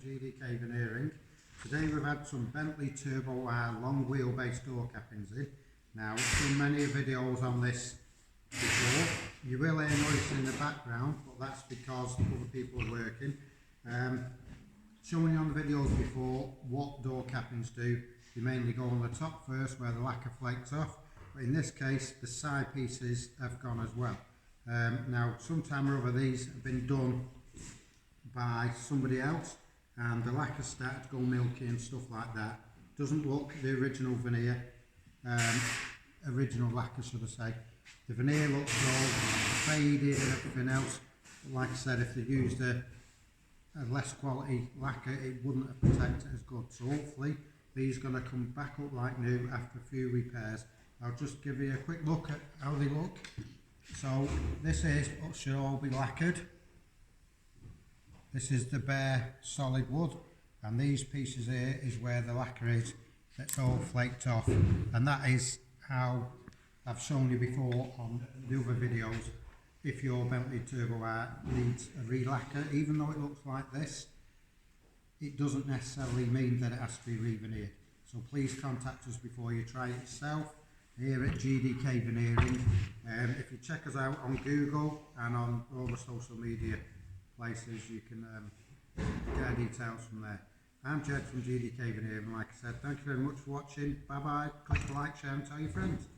GDK Veneering. Today we've had some Bentley Turbo R long wheelbase door cappings in. Now we've done many videos on this before. You will hear noise in the background, but that's because other people are working. Showing you on the videos before what door cappings do. You mainly go on the top first where the lacquer flakes off, but in this case the side pieces have gone as well. Now sometime or other these have been done by somebody else and the lacquer started to go milky and stuff like that. Doesn't look the original veneer, original lacquer should I say. The veneer looks all faded and everything else. But like I said, if they used a less quality lacquer it wouldn't have protected as good. So hopefully these are going to come back up like new after a few repairs. I'll just give you a quick look at how they look. So this should all be lacquered. This is the bare solid wood, and these pieces here is where the lacquer is that's all flaked off, and that is how I've shown you before on the other videos. If your Bentley Turbo R needs a re-lacquer, even though it looks like this, it doesn't necessarily mean that it has to be re-veneered. So please contact us before you try it yourself here at GDK Veneering. If you check us out on Google and on all the social media places, you can get our details from there. I'm Jed from GDK Veneering. Like I said, thank you very much for watching. Bye bye. Click the like, share and tell your friends.